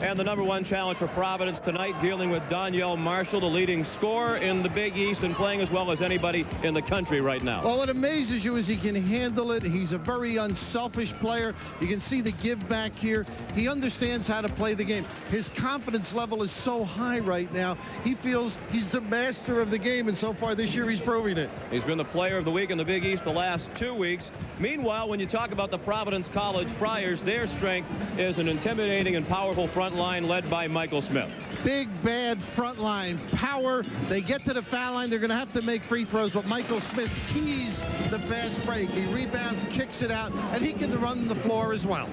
And the #1 challenge for Providence tonight, dealing with Donyell Marshall, the leading scorer in the Big East and playing as well as anybody in the country right now. Well, what amazes you is he can handle it. He's a very unselfish player. You can see the give back here. He understands how to play the game. His confidence level is so high right now. He feels he's the master of the game, and so far this year he's proving it. He's been the player of the week in the Big East the last 2 weeks. Meanwhile, when you talk about the Providence College Friars, their strength is an intimidating and powerful front line led by Michael Smith. Big, bad front line power. They get to the foul line. They're going to have to make free throws, but Michael Smith keys the fast break. He rebounds, kicks it out, and he can run the floor as well.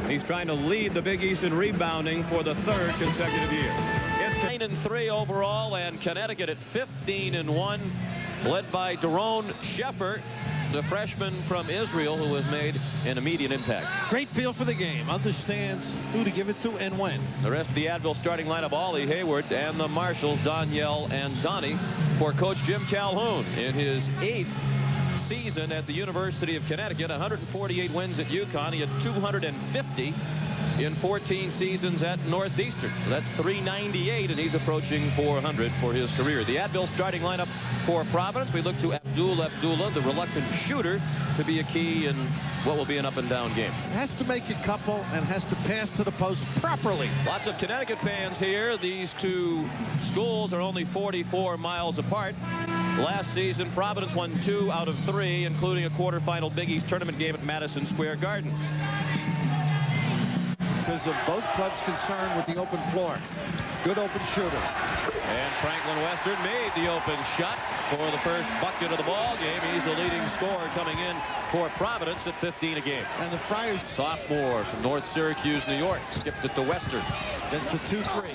He's trying to lead the Big East in rebounding for the 3rd consecutive year. It's 9-3 overall, and Connecticut at 15-1, led by Daron Sheffer, the freshman from Israel, who has made an immediate impact. Great feel for the game. Understands who to give it to and when. The rest of the Advil starting lineup, Ollie Hayward, and the Marshalls, Donyell and Donnie, for Coach Jim Calhoun in his 8th season at the University of Connecticut. 148 wins at UConn. He had 250 in 14 seasons at Northeastern. So that's 398, and he's approaching 400 for his career. The Advil starting lineup for Providence. We look to Abdullah, the reluctant shooter, to be a key in what will be an up-and-down game. Has to make a couple and has to pass to the post properly. Lots of Connecticut fans here. These two schools are only 44 miles apart. Last season, Providence won 2 out of 3, including a quarterfinal Big East tournament game at Madison Square Garden. Because of both clubs' concern with the open floor. Good open shooter. And Franklin Western made the open shot for the first bucket of the ball game. He's the leading scorer coming in for Providence at 15 a game. And the Friars, sophomore from North Syracuse, New York, skipped it to Western. That's the 2-3.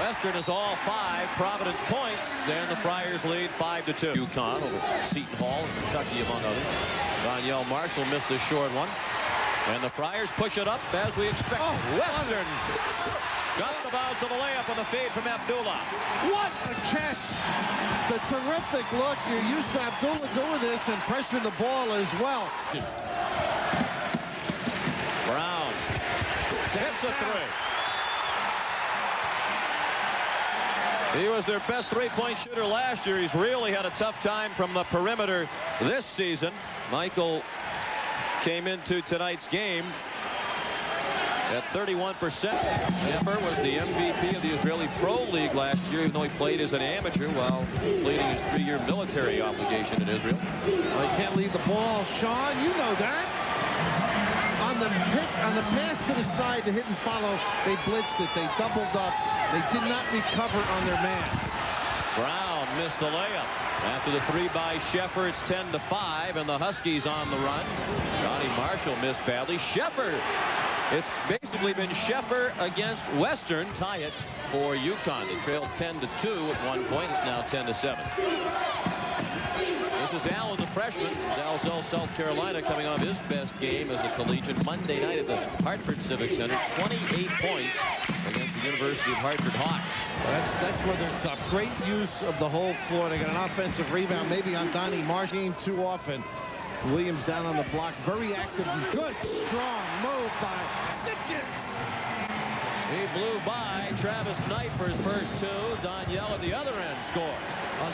Western is all 5 Providence points, and the Friars lead 5-2. UConn over Seton Hall and Kentucky, among others. Donyell Marshall missed a short one. And the Friars push it up as we expected. Oh, Western got the bounce of the layup on the fade from Abdullah. What a catch. The terrific look. You're used to Abdullah doing this and pressuring the ball as well. Brown hits a 3. He was their best three-point shooter last year. He's really had a tough time from the perimeter this season. Michael came into tonight's game at 31%. Sheffer was the MVP of the Israeli Pro League last year, even though he played as an amateur while completing his 3-year military obligation in Israel. Well, he can't lead the ball, Sean. You know that. On the pass to the side, the hit and follow, they blitzed it. They doubled up. They did not recover on their man. Brown missed the layup. After the 3 by Sheffer, it's 10-5, and the Huskies on the run. Donnie Marshall missed badly. Sheffer, it's basically been Sheffer against Western. Tie it for UConn. They trailed 10-2 at one point. It's now 10-7. This is Allen, the freshman, Dalzell, South Carolina, coming off his best game as a collegiate Monday night at the Hartford Civic Center. 28 points against the University of Hartford Hawks. That's where it's a great use of the whole floor. They got an offensive rebound, maybe on Donnie Marshall. Game too often. Williams down on the block, very active and good, strong move by Simpkins. He blew by Travis Knight for his first 2. Donyell at the other end scores.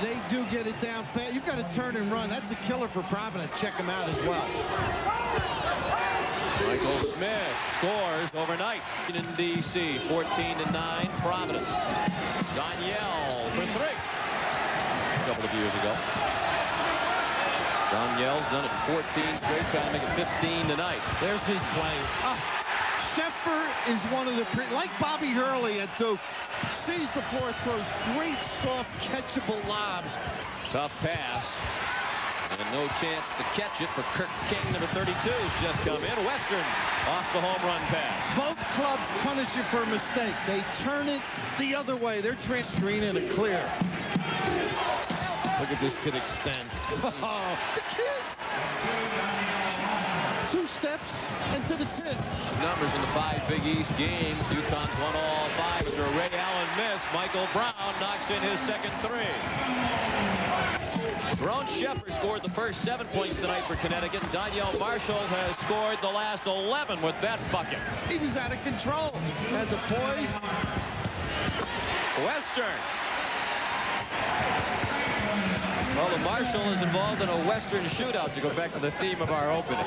They do get it down fast. You've got to turn and run. That's a killer for Providence. Check him out as well. Michael Smith scores overnight in D.C. 14-9 Providence. Donyell for 3. A couple of years ago. Donyell's done it 14 straight, trying to make it 15 tonight. There's his play. Sheffer is one of the, like Bobby Hurley at Duke, sees the floor, throws great soft catchable lobs. Tough pass. And no chance to catch it for Kirk King. Number 32 has just come in. Western off the home run pass. Both clubs punish you for a mistake. They turn it the other way. They're screen in a clear. Look at this kid extend. Oh, the kiss! 2 steps into the 10. Numbers in the 5 Big East games. UConn's won all 5 after a Ray Allen miss. Michael Brown knocks in his second 3. Tyrone Shepard scored the first 7 points tonight for Connecticut. Danielle Marshall has scored the last 11 with that bucket. He was out of control. Had the poise. Western. Well, the Marshall is involved in a Western shootout, to go back to the theme of our opening.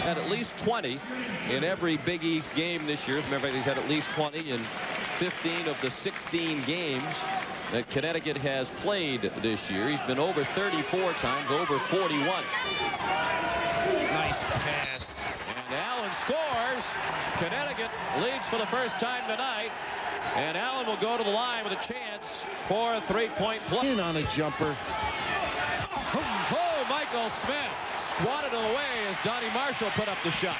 Had at least 20 in every Big East game this year. Remember, he's had at least 20 in 15 of the 16 games that Connecticut has played this year. He's been over 34 times, over 40 once. Nice pass. And Allen scores. Connecticut leads for the first time tonight. And Allen will go to the line with a chance for a three-point play. In on a jumper. Oh, Michael Smith squatted it away as Donnie Marshall put up the shot.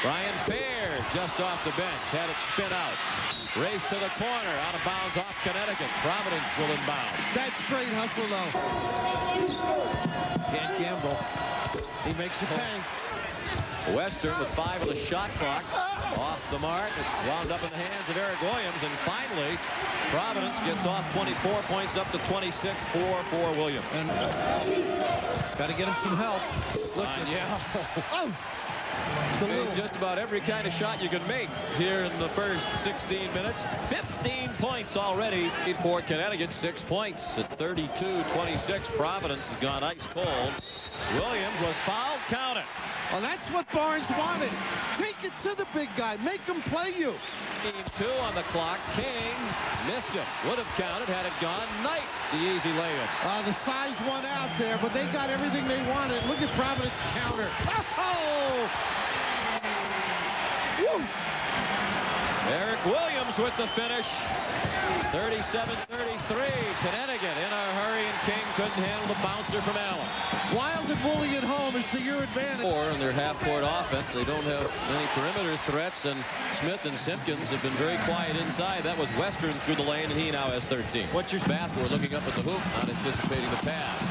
Brian Fair just off the bench, had it spin out. Race to the corner, out of bounds off Connecticut. Providence will inbound. That's great hustle, though. Can't gamble. He makes you pay. Western with 5 on the shot clock. Off the mark. It's wound up in the hands of Eric Williams. And finally, Providence gets off 24 points up to 26 for Williams. And got to get him some help. Look yeah. Oh! Just about every kind of shot you can make here in the first 16 minutes. 15 points already for Connecticut. 6 points at 32-26. Providence has gone ice cold. Williams was fouled. Count it. Well, that's what Barnes wanted. Take it to the big guy. Make him play you. 2 on the clock. King missed it. Would have counted had it gone. Knight, the easy layup. The size won out there, but they got everything they wanted. Look at Providence counter. Oh! Woo! Eric Williams with the finish. 37-33. Connecticut in a hurry, and King couldn't handle the bouncer from Allen. Wild and Woolley at home is to your advantage. In their half-court offense, they don't have any perimeter threats, and Smith and Simpkins have been very quiet inside. That was Western through the lane, and he now has 13. What's your Bathmore looking up at the hoop, not anticipating the pass.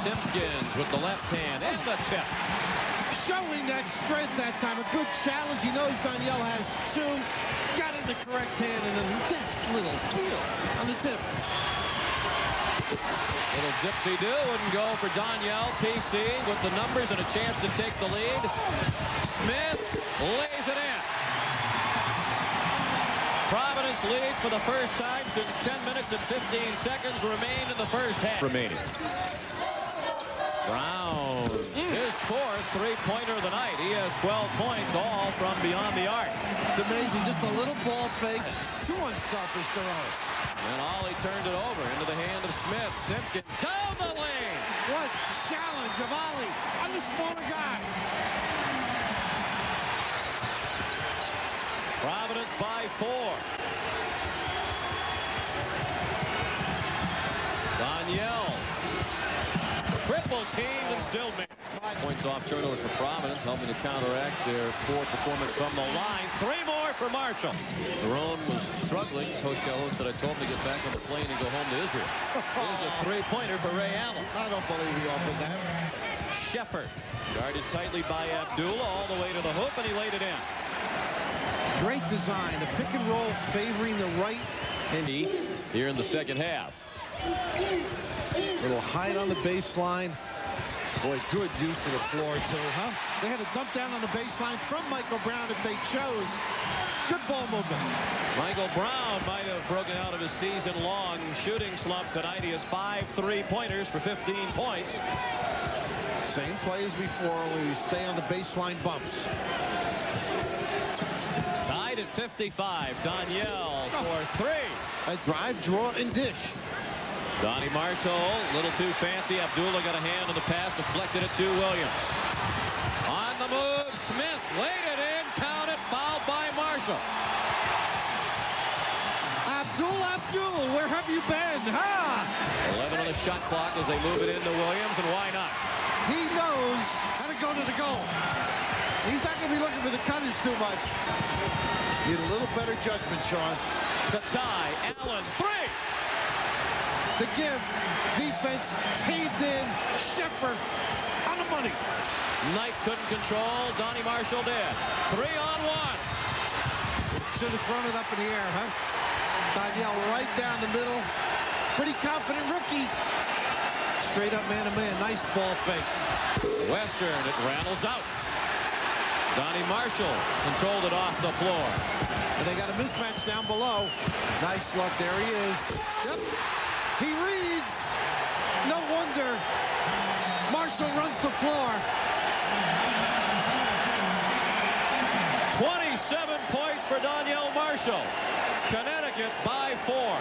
Simpkins with the left hand and the tip. Showing that strength that time. A good challenge. He knows Danielle has 2. Got it in the correct hand, and a deft little feel on the tip. Little dipsy-do wouldn't go for Danielle. PC with the numbers and a chance to take the lead. Smith lays it in. Providence leads for the first time since 10 minutes and 15 seconds remain in the first half. Remaining. Brown, his 4th three-pointer of the night. He has 12 points, all from beyond the arc. It's amazing, just a little ball fake. Too unselfish to run. And Ollie turned it over into the hand of Smith. Simpkins down the lane. What challenge of Ollie on the smaller guy. Providence by 4. Danielle. Triple team and still made. Points off turnovers for Providence, helping to counteract their poor performance from the line. 3 more for Marshall. Tyrone was struggling. Coach Calhoun said, I told him to get back on the plane and go home to Israel. Here's a 3-pointer for Ray Allen. I don't believe he offered that. Shepard guarded tightly by Abdullah all the way to the hoop, and he laid it in. Great design. The pick and roll favoring the right. And here in the second half. Little height on the baseline. Boy, good use of the floor, too, huh? They had to dump down on the baseline from Michael Brown if they chose. Good ball movement. Michael Brown might have broken out of his season-long shooting slump tonight. He has 5 3-pointers for 15 points. Same play as before, only we stay on the baseline bumps. Tied at 55. Danielle for 3. A drive, draw, and dish. Donnie Marshall, a little too fancy. Abdullah got a hand on the pass, deflected it to Williams. On the move, Smith laid it in, count it, fouled by Marshall. Abdul, where have you been? Ha! 11 on the shot clock as they move it into Williams, and why not? He knows how to go to the goal. He's not going to be looking for the cutters too much. Need a little better judgment, Sean. To tie, Allen, 3. The give, defense caved in. Shepard on the money. Knight couldn't control. Donnie Marshall did. 3-on-1. Should have thrown it up in the air, huh? Danielle right down the middle. Pretty confident rookie. Straight up man-to-man. Nice ball fake. Western, it rattles out. Donnie Marshall controlled it off the floor. And they got a mismatch down below. Nice look. There he is. Yep. He reads. No wonder. Marshall runs the floor. 27 points for Donyell Marshall. Connecticut by 4.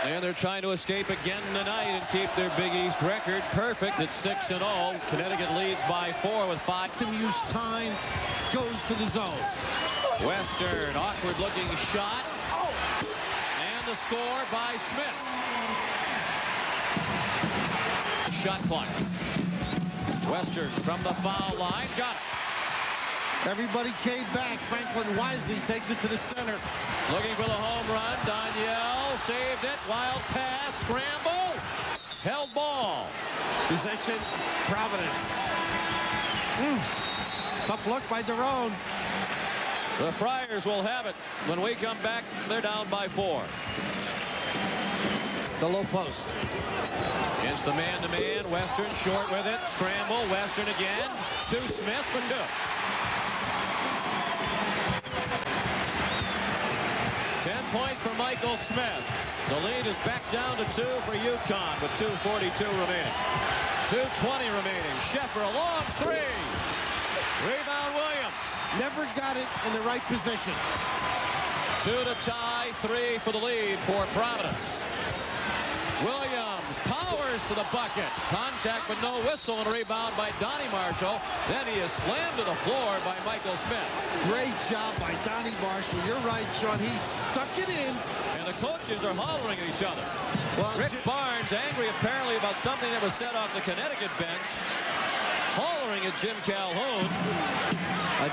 And they're trying to escape again tonight and keep their Big East record perfect at 6-0. Connecticut leads by 4 with 5. To use time, goes to the zone. Western, awkward looking shot. And the score by Smith. Shot clock. Western from the foul line, got it. Everybody came back. Franklin wisely takes it to the center. Looking for the home run. Donyell saved it. Wild pass. Scramble. Held ball. Possession. Providence. Tough look by Derone. The Friars will have it. When we come back, they're down by 4. The low post. Against the man-to-man. Western short with it. Scramble. Western again. To Smith for 2. 10 points for Michael Smith. The lead is back down to 2 for UConn with 2:42 remaining. 2:20 remaining. Sheffer, a long 3. Rebound Williams. Never got it in the right position. 2 to tie, 3 for the lead for Providence. Williams powers to the bucket. Contact but no whistle, and a rebound by Donnie Marshall. Then he is slammed to the floor by Michael Smith. Great job by Donnie Marshall. You're right, Sean. He stuck it in. And the coaches are hollering at each other. Well, Rick Barnes angry apparently about something that was said off the Connecticut bench. Hollering at Jim Calhoun.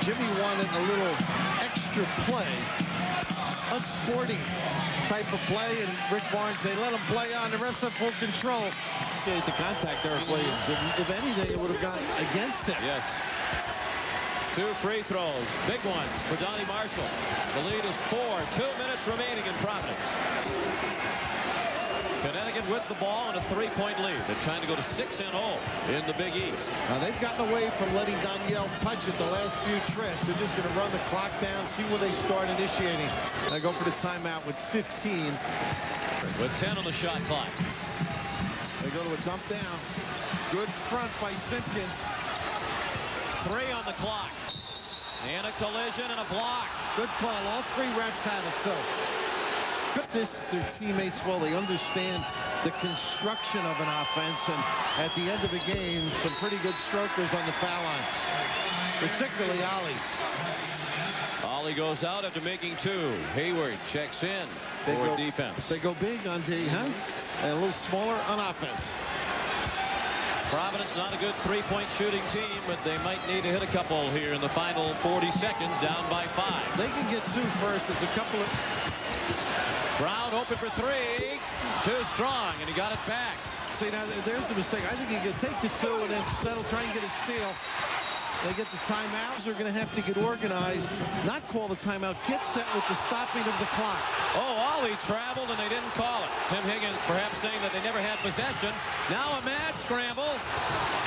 Jimmy wanted a little extra play. Unsporting type of play, and Rick Barnes, they let him play on. The refs have full control. Okay, the contact, Eric Williams. If anything, it would have gone against him. Yes. 2 free throws. Big ones for Donnie Marshall. The lead is 4. 2 minutes remaining in Providence. Connecticut with the ball and a 3-point lead. They're trying to go to 6-0 in the Big East. Now, they've gotten away from letting Donyell touch it the last few trips. They're just going to run the clock down, see when they start initiating. I go for the timeout with 15. With 10 on the shot clock. They go to a dump down. Good front by Simpkins. 3 on the clock. And a collision and a block. Good call. All 3 refs had it, too. Assist their teammates well. They understand the construction of an offense, and at the end of the game, some pretty good strokers on the foul line, particularly Ollie. Ollie goes out after making 2. Hayward checks in for defense. They go big on D, huh? And a little smaller on offense. Providence not a good 3-point shooting team, but they might need to hit a couple here in the final 40 seconds, down by 5. They can get 2 first. It's a couple of... Brown open for 3. Too strong, and he got it back. See, now, there's the mistake. I think he can take the 2 and then settle, try and get a steal. They get the timeouts. They're going to have to get organized, not call the timeout, get set with the stopping of the clock. Oh, Ollie traveled, and they didn't call it. Tim Higgins perhaps saying that they never had possession. Now a mad scramble,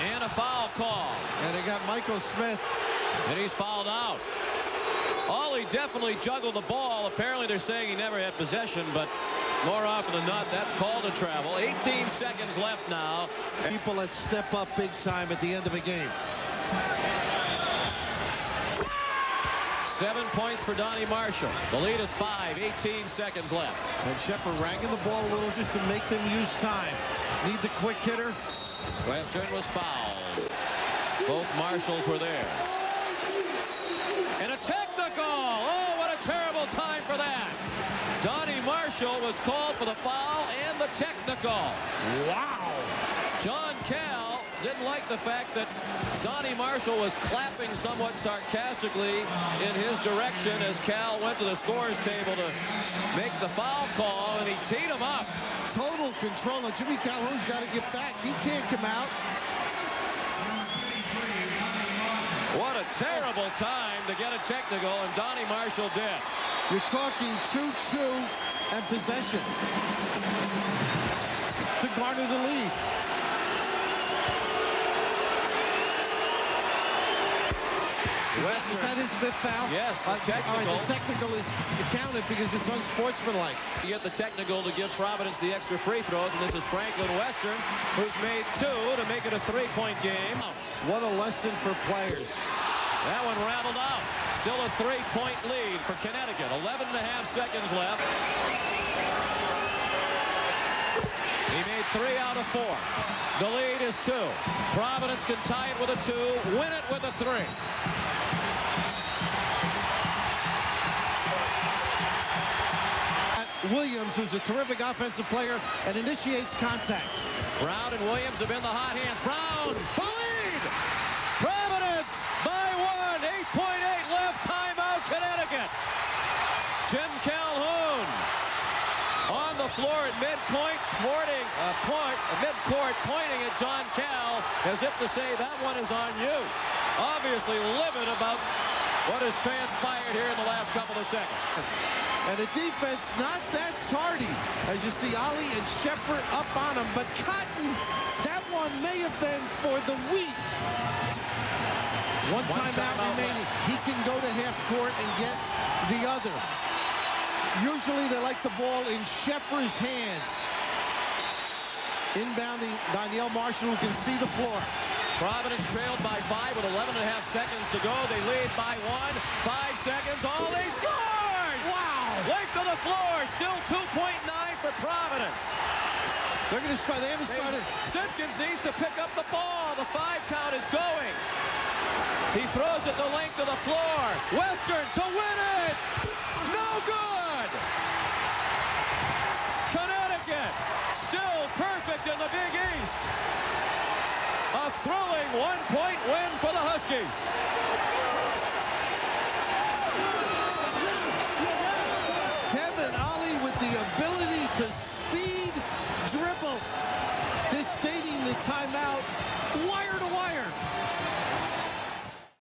and a foul call. And they got Michael Smith. And he's fouled out. Ollie definitely juggled the ball. Apparently they're saying he never had possession, but more often than not, that's called a travel. 18 seconds left now. People that step up big time at the end of a game. 7 points for Donnie Marshall. The lead is 5. 18 seconds left. And Shepard ragging the ball a little just to make them use time. Need the quick hitter. Western was fouled. Both Marshalls were there. And a technical. Oh, what a terrible time for that. Donnie Marshall was called for the foul and the technical. Wow. John Cal didn't like the fact that Donnie Marshall was clapping somewhat sarcastically in his direction as Cal went to the scores table to make the foul call, and he teed him up. Total control. Now Jimmy Calhoun's got to get back. He can't come out. What a terrible time to get a technical, and Donnie Marshall did. You're talking 2-2 and possession to garner the lead. Is that his fifth foul? Yes, technical. All right, the technical is counted because it's unsportsmanlike. You get the technical to give Providence the extra free throws, and this is Franklin Western, who's made 2 to make it a 3-point game. What a lesson for players. That one rattled out. Still a 3-point lead for Connecticut. 11.5 seconds left. He made 3 out of 4. The lead is 2. Providence can tie it with a 2, win it with a 3. Williams, who's a terrific offensive player, and initiates contact. Brown and Williams have been the hot hands. Brown for lead! Providence by 1. 8.8 left. Timeout, Connecticut. Jim Calhoun on the floor at midcourt, pointing at John Cal as if to say that one is on you. Obviously livid about what has transpired here in the last couple of seconds. And the defense not that tardy, as you see Ollie and Shepard up on him. But Cotton, that one may have been for the week. One timeout remaining. He can go to half court and get the other. Usually they like the ball in Shepard's hands. Inbounding Donyell Marshall, who can see the floor. Providence trailed by 5 with 11.5 seconds to go. They lead by 1. 5 seconds. Ollie scores! Wow! Length of the floor. Still 2.9 for Providence. They're going to start. They haven't started. Simpkins needs to pick up the ball. The 5 count is going. He throws it the length of the floor. Western to win it. No good. Connecticut still perfect in the Big East. A thrilling 1-point win for the Huskies. Kevin Ollie with the ability to speed dribble. They're stating the timeout. Wire